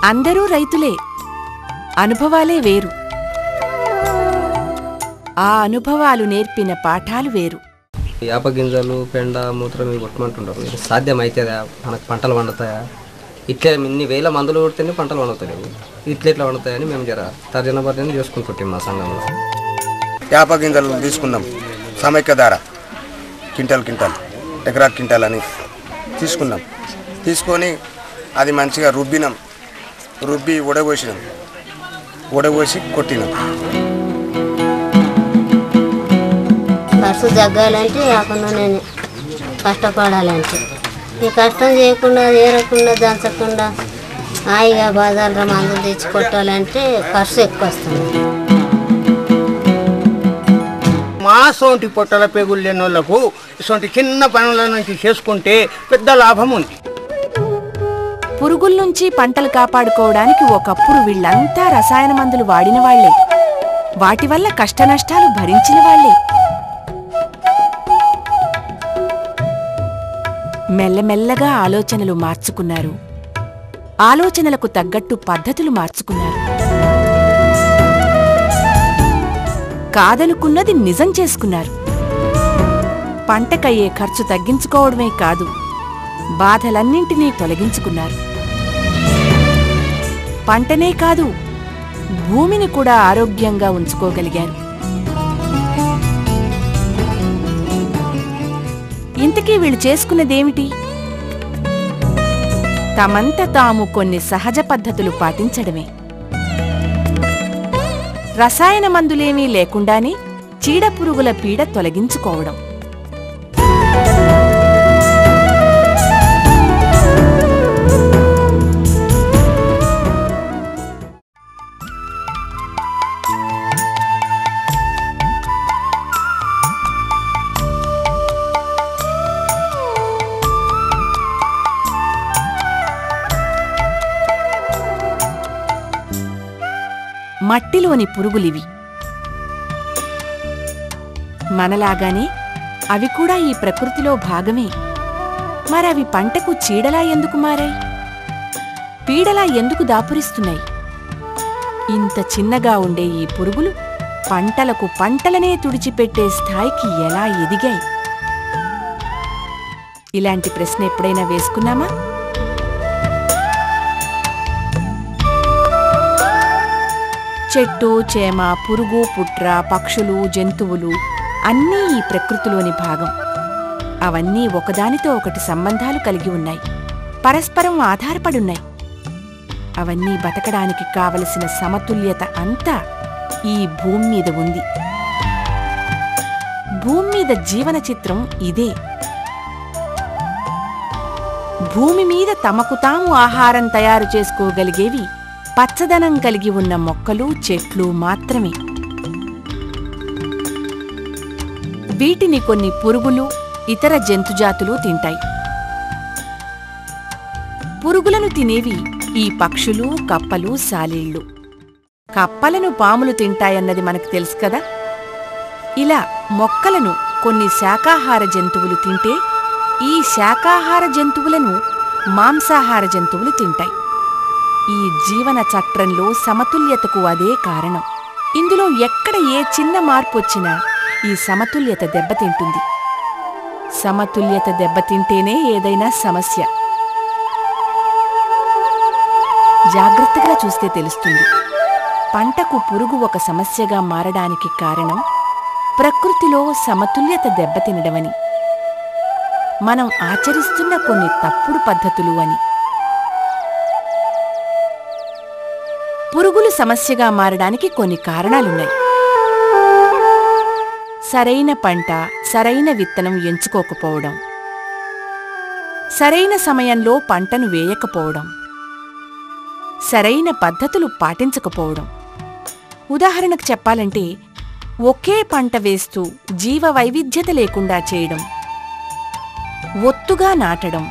అందరూ రైతులే, అనుభవాలే వేరు. ఆ అనుభవాలు నేర్పిన పాఠాలు వేరు. యాప గింజలు పెండ మూత్రం ఇవి కొట్టమంటుంటారు. మీరు సాధ్యమవుతుందా? మనకు పంటలు పండుతాయా? ఇట్లా ఇన్ని వేల మందులు కొడితేనే పంటలు పండుతాయి. ఇట్లా పండుతాయని మేము తర్జన భర్జన చేసుకుంటుంటాం మా సంఘంలో. యాప గింజలు తీసుకున్నాం సమైక్య ధర క్వింటల్ ఎకరా క్వింటల్ అని తీసుకున్నాం. తీసుకొని అది మంచిగా రుబ్బి ఉడబోసి కొట్టినాం. ఖర్చు తగ్గాలంటే యాప నూనె కష్టపడాలంటే ఈ కష్టం చేయకుండా ఏరకుండా దంచకుండా హాయిగా బజార్లో మందులు తెచ్చి కొట్టాలంటే ఖర్చు ఎక్కువ వస్తుంది. మా సోంటి పొట్టల పేగులు లేని వాళ్ళకు ఇటువంటి చిన్న పనుల నుంచి చేసుకుంటే పెద్ద లాభం ఉంది. పురుగుల నుంచి పంటలు కాపాడుకోవడానికి ఒకప్పుడు వీళ్ళంతా రసాయన మందులు వాడిన వాళ్లే, వాటి వల్ల కష్టనష్టాలు భరించిన వాళ్లే. మెల్లమెల్లగా ఆలోచనలు మార్చుకున్నారు, ఆలోచనలకు తగ్గట్టు పద్ధతులు మార్చుకున్నారు. కాదనుకున్నది నిజం చేసుకున్నారు. పంటకయ్యే ఖర్చు తగ్గించుకోవడమే కాదు, బాధలన్నింటినీ తొలగించుకున్నారు. పంటనే కాదు, భూమిని కూడా ఆరోగ్యంగా ఉంచుకోగలిగారు. ఇంతకీ వీళ్ళు చేసుకున్నదేమిటి? తమంత తాము కొన్ని సహజ పద్ధతులు పాటించడమే. రసాయన మందులేమీ లేకుండానే చీడపురుగుల పీడ తొలగించుకోవడం. మట్టిలోని పురుగులివి. మనలాగానే అవి కూడా ఈ ప్రకృతిలో భాగమే. మరవి పంటకు చీడలా ఎందుకు మారాయి? పీడలా ఎందుకు దాపురిస్తున్నాయి? ఇంత చిన్నగా ఉండే ఈ పురుగులు పంటలకు పంటలనే తుడిచిపెట్టే స్థాయికి ఎలా ఎదిగాయి? ఇలాంటి ప్రశ్న ఎప్పుడైనా వేసుకున్నామా? చెట్టు చేమ, పురుగు పుట్ర, పక్షులు, జంతువులు అన్నీ ఈ ప్రకృతిలోని భాగం. అవన్నీ ఒకదానితో ఒకటి సంబంధాలు కలిగి ఉన్నాయి, పరస్పరం ఆధారపడున్నాయి. అవన్నీ బతకడానికి కావలసిన సమతుల్యత అంతా ఈ భూమి మీద ఉంది. భూమి మీద జీవన చిత్రం ఇదే. భూమి మీద తమకు తాము ఆహారం తయారు చేసుకోగలిగేవి పచ్చదనం కలిగి ఉన్న మొక్కలు, చెట్లు మాత్రమే. వీటిని కొన్ని పురుగులు, ఇతర జంతుజాతులు తింటాయి. పురుగులను తినేవి ఈ పక్షులు, కప్పలు, సాలీళ్లు. కప్పలను పాములు తింటాయన్నది మనకు తెలుసు కదా. ఇలా మొక్కలను కొన్ని శాకాహార జంతువులు తింటే, ఈ శాకాహార జంతువులను మాంసాహార జంతువులు తింటాయి. ఈ జీవన చట్రంలో సమతుల్యతకు అదే కారణం. ఇందులో ఎక్కడ ఏ చిన్న మార్పొచ్చినా ఈ సమతుల్యత దెబ్బతింటుంది. సమతుల్యత దెబ్బతింటేనే ఏదైనా సమస్య. జాగ్రత్తగా చూస్తే తెలుస్తుంది. పంటకు పురుగు ఒక సమస్యగా మారడానికి కారణం ప్రకృతిలో సమతుల్యత దెబ్బతినడమని, మనం ఆచరిస్తున్న కొన్ని తప్పుడు పద్ధతులు అని. పురుగులు సమస్యగా మారడానికి కొన్ని కారణాలున్నాయి. సరైన పంట, సరైన విత్తనం ఎంచుకోకపోవడం, సరైన సమయంలో పంటను వేయకపోవడం, సరైన పద్ధతులు పాటించకపోవడం. ఉదాహరణకు చెప్పాలంటే, ఒకే పంట వేస్తూ జీవ వైవిధ్యత లేకుండా చేయడం, ఒత్తుగా నాటడం,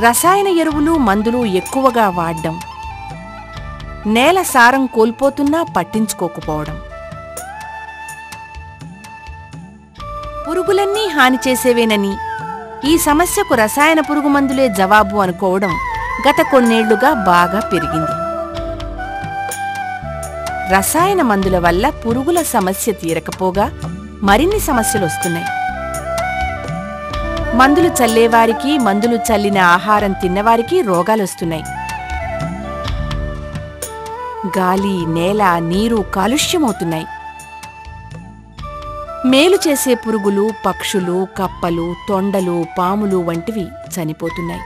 రసాయన ఎరువులు, మందులు ఎక్కువగా వాడ్డం, నేల సారం కోల్పోతున్నా పట్టించుకోకపోవడం. పురుగులన్నీ హాని చేసేవేనని, ఈ సమస్యకు రసాయన పురుగుమందులే జవాబు అనుకోవడం గత కొన్నేళ్లుగా బాగా పెరిగింది. రసాయన మందుల వల్ల పురుగుల సమస్య తీరకపోగా మరిన్ని సమస్యలొస్తున్నాయి. మందులు చల్లేవారికి, మందులు చల్లిన ఆహారం తిన్నవారికి రోగాలొస్తున్నాయి. గాలి, నేల, నీరు కాలుష్యమవుతున్నాయి. మేలు చేసే పురుగులు, పక్షులు, కప్పలు, తొండలు, పాములు వంటివి చనిపోతున్నాయి.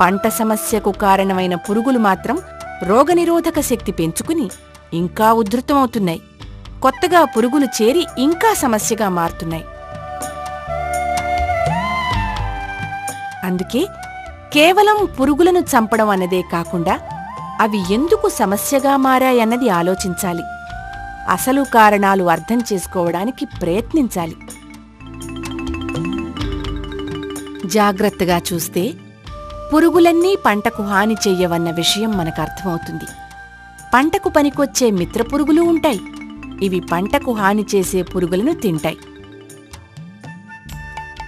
పంట సమస్యకు కారణమైన పురుగులు మాత్రం రోగనిరోధక శక్తి పెంచుకుని ఇంకా ఉధృతమవుతున్నాయి. కొత్తగా పురుగులు చేరి ఇంకా సమస్యగా మారుతున్నాయి. అందుకే కేవలం పురుగులను చంపడం అన్నదే కాకుండా అవి ఎందుకు సమస్యగా మారాయన్నది ఆలోచించాలి. అసలు కారణాలు అర్థం చేసుకోవడానికి ప్రయత్నించాలి. జాగ్రత్తగా చూస్తే పురుగులన్నీ పంటకు హాని చెయ్యవన్న విషయం మనకర్థమవుతుంది. పంటకు పనికొచ్చే మిత్రపురుగులు ఉంటాయి. ఇవి పంటకు హాని చేసే పురుగులను తింటాయి.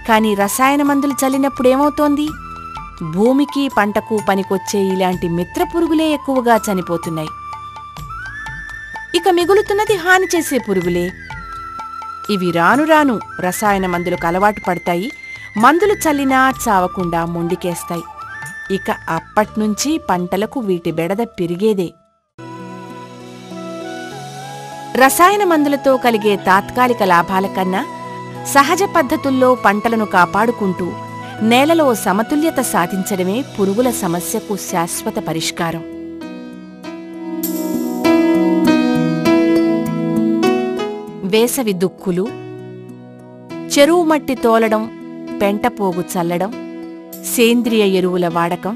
కాని రసాయన మందులు చల్లినప్పుడేమవుతోంది? భూమికి, పంటకు పనికొచ్చే ఇలాంటి మిత్రపురుగులే ఎక్కువగా చనిపోతున్నాయి. ఇక మిగులుతున్నది హాని చేసే పురుగులే. ఇవి రాను రాను రసాయన మందులకు అలవాటు పడతాయి. మందులు చల్లినా చావకుండా మొండికేస్తాయి. ఇక అప్పట్నుంచి పంటలకు వీటి బెడద పెరిగేదే. రసాయన మందులతో కలిగే తాత్కాలిక లాభాల కన్నా సహజ పద్ధతుల్లో పంటలను కాపాడుకుంటూ నేలలో సమతుల్యత సాధించడమే పురుగుల సమస్యకు శాశ్వత పరిష్కారం. వేసవి దుక్కులు, చెరువు మట్టి తోలడం, పెంటపోగు చల్లడం, సేంద్రియ ఎరువుల వాడకం,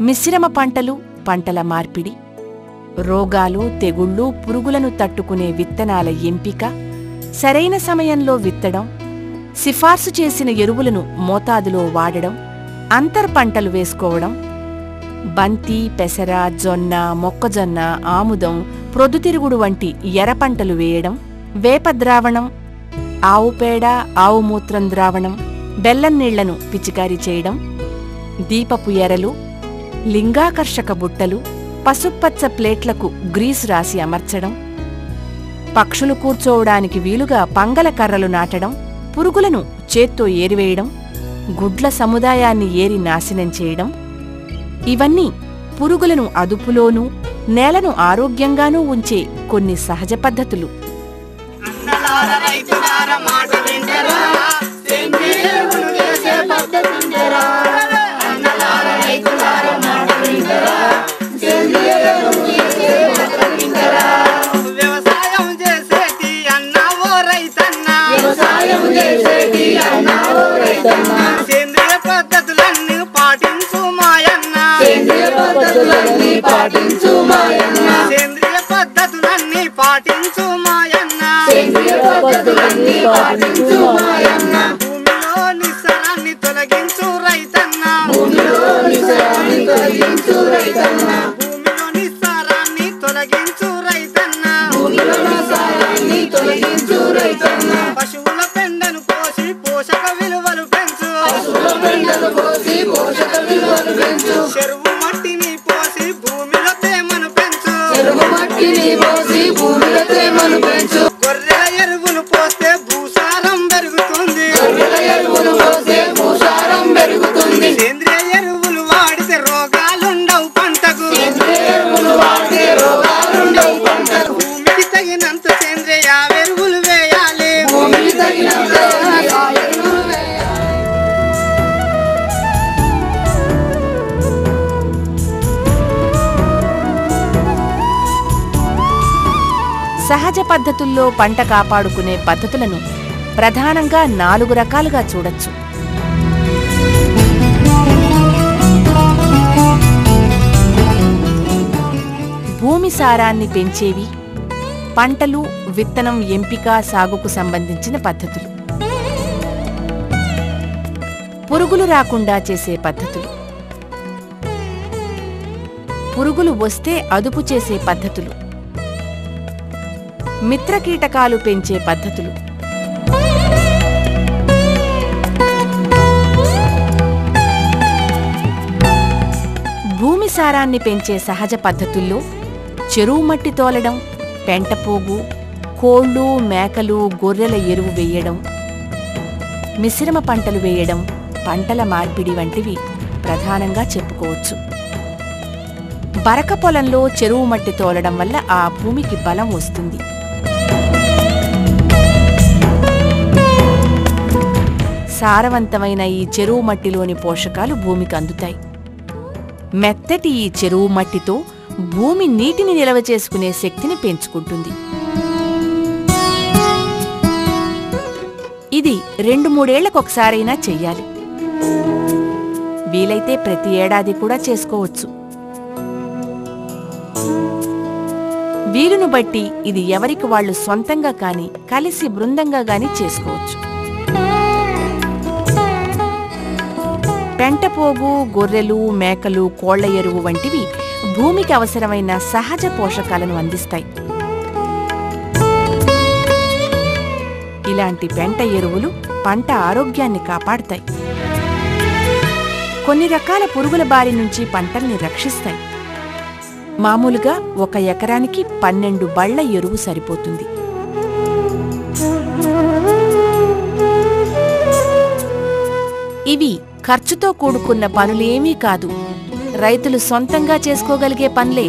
మిశ్రమ పంటలు, పంటల మార్పిడి, రోగాలు, తెగుళ్ళు, పురుగులను తట్టుకునే విత్తనాల ఎంపిక, సరైన సమయంలో విత్తడం, సిఫార్సు చేసిన ఎరువులను మోతాదులో వాడడం, అంతర్ పంటలు వేసుకోవడం, బంతి, పెసర, జొన్న, మొక్కజొన్న, ఆముదం, ప్రొద్దుతిరుగుడు వంటి ఎర్ర పంటలు వేయడం, వేప ద్రావణం, ఆవు పేడ, ఆవు మూత్రం ద్రావణం, బెల్లం నీళ్లను పిచికారీ చేయడం, దీపపు ఎరలు, లింగాకర్షక బుట్టలు, పసుపచ్చ ప్లేట్లకు గ్రీసు రాసి అమర్చడం, పక్షులు కూర్చోవడానికి వీలుగా పంగల కర్రలు నాటడం, పురుగులను చేత్తో ఏరివేయడం, గుడ్ల సముదాయాన్ని ఏరి నాశనం చేయడం, ఇవన్నీ పురుగులను అదుపులోనూ నేలను ఆరోగ్యంగానూ ఉంచే కొన్ని సహజ పద్ధతులు. సేంద్రియ పద్ధతులన్నీ పాటించు మాయన్న, సేంద్రియ పద్ధతులన్నీ పాటించు మాయన్న, సేంద్రియ పద్ధతులన్నీ పాటించు మాయన్న, సేంద్రియ పద్ధతులన్నీ పాటించు మాయన్న. భూమిలో నిస్సరాన్ని తొలగించు రైతన్న, భూమిలో నిస్సరాన్ని తొలగించు రైతన్న, భూమిలో నిస్సరాన్ని తొలగించు రైతన్న, భూమిలో నిస్సరాన్ని తొలగించు రైతన్న. పశువుల పెండను పోసి పోషక విలువలు పెంచు, పశువుల పెండను పోసి పోషక విలువలు పెంచు. చెరువు మట్టిని పోసి భూమిలో తేమను పెంచు, చెరువు మట్టిని పోసి భూమిలో తేమను పెంచు. గొర్రెల ఎరువులు పోస్తే భూసారం పెరుగుతుంది, గొర్రెల ఎరువులు పోస్తే భూసారం పెరుగుతుంది. సేంద్రియ ఎరువులు వాడితే రోగాలుండవు పంటకు, సేంద్రియ ఎరువులు వాడితే రోగాలుండవు పంటకు. భూమికి తగినంత సేంద్రియ ఎరువులు వేయాలి, భూమికి తగినంత ఎరువులు వేయాలి. సహజ పద్ధతుల్లో పంట కాపాడుకునే పద్ధతులను ప్రధానంగా 4 రకాలుగా చూడొచ్చు. భూమి సారాన్ని పెంచేవి, పంటలు, విత్తనం ఎంపిక, సాగుకు సంబంధించిన పద్ధతులు, పురుగులు రాకుండా చేసే పద్ధతులు, పురుగులు వస్తే అదుపు చేసే పద్ధతులు, మిత్రకీటకాలు పెంచే పద్ధతులు, సారాన్ని పెంచే సహజ పద్ధతుల్లో చెరువు మట్టి తోలడం, పెంటపోగు, కోళ్ళు, మేకలు, గొర్రెల ఎరువు వేయడం, మిశ్రమ పంటలు వేయడం, పంటల మార్పిడి వంటివి ప్రధానంగా చెప్పుకోవచ్చు. బరక పొలంలో చెరువు మట్టి తోలడం వల్ల ఆ భూమికి బలం వస్తుంది. సారవంతమైన ఈ చెరువు మట్టిలోని పోషకాలు భూమికి అందుతాయి. మెత్తటి ఈ చెరువు మట్టితో భూమి నీటిని నిల్వ చేసుకునే శక్తిని పెంచుకుంటుంది. ఇది 2-3 ఏళ్లకొకసారైనా చెయ్యాలి. వీలైతే ప్రతి ఏడాది కూడా చేసుకోవచ్చు. వీలును బట్టి ఇది ఎవరికి వాళ్లు సొంతంగా కాని కలిసి బృందంగా గాని చేసుకోవచ్చు. పెంటపోగు, గొర్రెలు, మేకలు, కోళ్ల ఎరువు వంటివి భూమికి అవసరమైన సహజ పోషకాలను అందిస్తాయి. ఇలాంటి పెంట ఎరువులు పంట ఆరోగ్యాన్ని కాపాడతాయి. కొన్ని రకాల పురుగుల బారి నుంచి పంటల్ని రక్షిస్తాయి. మామూలుగా 1 ఎకరానికి 12 బళ్ల ఎరువు సరిపోతుంది. ఇవి ఖర్చుతో కూడుకున్న పనులేమీ కాదు, రైతులు సొంతంగా చేసుకోగలిగే పనులే.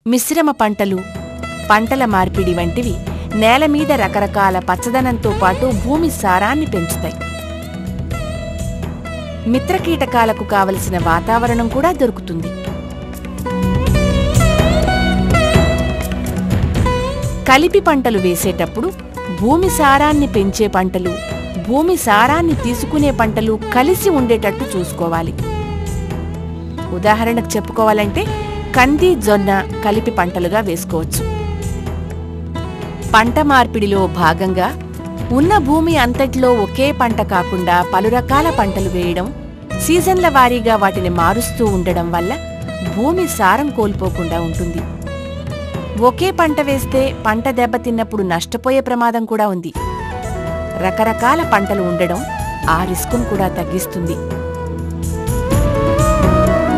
మిశ్రమ పంటలు, పంటల మార్పిడి వంటివి నేల మీద రకరకాల పచ్చదనంతో పాటు భూమి సారాన్ని పెంచుతాయి. మిత్రకీటకాలకు కావలసిన వాతావరణం కూడా దొరుకుతుంది. కలిపి పంటలు వేసేటప్పుడు భూమి సారాన్ని పెంచే పంటలు, భూమి సారాన్ని తీసుకునే పంటలు కలిసి ఉండేటట్టు చూసుకోవాలి. ఉదాహరణకు చెప్పుకోవాలంటే కంది, జొన్న కలిపి పంటలుగా వేసుకోవచ్చు. పంట మార్పిడిలో భాగంగా ఉన్న భూమి అంతటిలో ఒకే పంట కాకుండా పలు రకాల పంటలు వేయడం, సీజన్ల వారీగా వాటిని మారుస్తూ ఉండడం వల్ల భూమి సారం కోల్పోకుండా ఉంటుంది. ఒకే పంట వేస్తే పంట దెబ్బతిన్నప్పుడు నష్టపోయే ప్రమాదం కూడా ఉంది. రకరకాల పంటలు ఉండడం ఆ రిస్కును కూడా తగ్గిస్తుంది.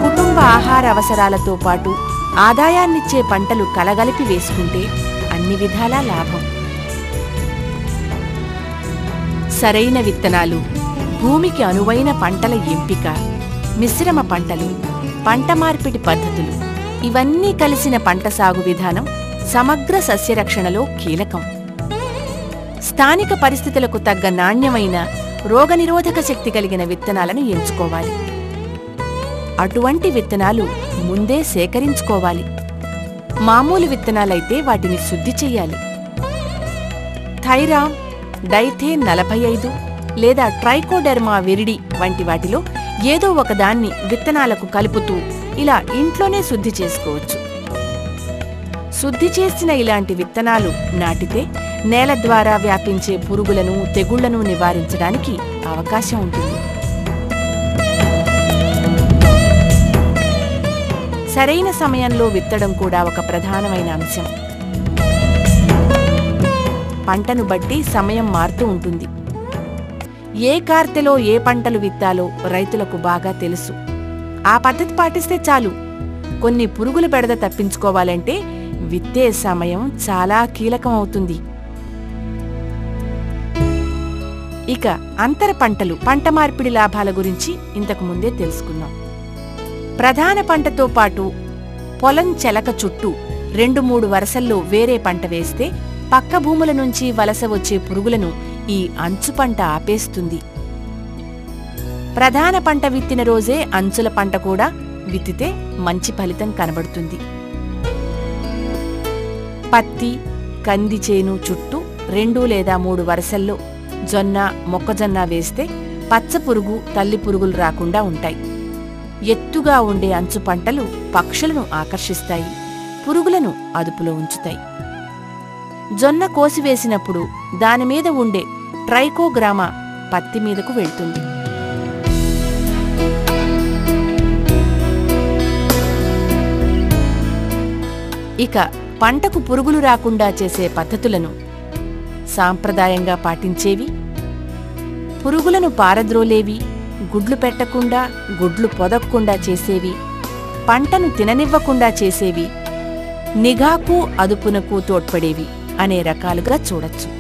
కుటుంబ ఆహార అవసరాలతో పాటు ఆదాయాన్నిచ్చే పంటలు కలగలిపి వేసుకుంటే అన్ని విధాలా లాభం. సరైన విత్తనాలు, భూమికి అనువైన పంటల ఎంపిక, మిశ్రమ పంటలు, పంట మార్పిడి పద్ధతులు ఇవన్నీ కలిసిన పంట సాగు విధానం సమగ్ర సస్యరక్షణలో కీలకం. స్థానిక పరిస్థితులకు తగ్గ నాణ్యమైన, రోగనిరోధక శక్తి కలిగిన విత్తనాలను ఎంచుకోవాలి. అటువంటి విత్తనాలు ముందే సేకరించుకోవాలి. మామూలు విత్తనాలైతే వాటిని శుద్ధి చెయ్యాలి. థైరామ్, డైథేన్ 45 లేదా ట్రైకోడెర్మా విరిడి వంటి వాటిలో ఏదో ఒకదాన్ని విత్తనాలకు కలుపుతూ ఇలా ఇంట్లోనే శుద్ధి చేసుకోవచ్చు. శుద్ధి చేసిన ఇలాంటి విత్తనాలు నాటితే నేల ద్వారా వ్యాపించే పురుగులను, తెగుళ్లను నివారించడానికి అవకాశం ఉంటుంది. సరైన సమయంలో విత్తడం కూడా ఒక ప్రధానమైన అంశం. పంటను బట్టి సమయం మారుతూ ఉంటుంది. ఏ కార్తెలో ఏ పంటలు విత్తాలో రైతులకు బాగా తెలుసు. ఆ పద్ధతి పాటిస్తే చాలు. కొన్ని పురుగుల బెడద తప్పించుకోవాలంటే విత్తే సమయం చాలా కీలకం అవుతుంది. ఇక అంతర పంటలు, పంట మార్పిడి లాభాల గురించి ఇంతకు ముందే తెలుసుకున్నాం. ప్రధాన పంటతో పాటు పొలం చెలక చుట్టూ 2-3 వరసల్లో వేరే పంట వేస్తే పక్క భూముల నుంచి వలస వచ్చే పురుగులను ఈ అంచు పంట ఆపేస్తుంది. ప్రధాన పంట విత్తిన రోజే అంచుల పంట కూడా విత్తితే మంచి ఫలితం కనబడుతుంది. పత్తి, కంది చేను చుట్టూ 2 లేదా 3 వరసల్లో జొన్న, మొక్కజొన్న వేస్తే పచ్చ పురుగు, తల్లి పురుగులు రాకుండా ఉంటాయి. ఎత్తుగా ఉండే అంచు పంటలు పక్షులను ఆకర్షిస్తాయి, పురుగులను అదుపులో ఉంచుతాయి. జొన్న కోసివేసినప్పుడు దానిమీద ఉండే ట్రైకోగ్రామా పత్తి మీదకు వెళ్తుంది. ఇక పంటకు పురుగులు రాకుండా చేసే పద్ధతులను సాంప్రదాయంగా పాటించేవి పురుగులను పారద్రోలేవి, గుడ్లు పెట్టకుండా, గుడ్లు పొదక్కుండా చేసేవి, పంటను తిననివ్వకుండా చేసేవి, నిఘాకు అదుపునకు తోడ్పడేవి అనే రకాలుగా చూడొచ్చు.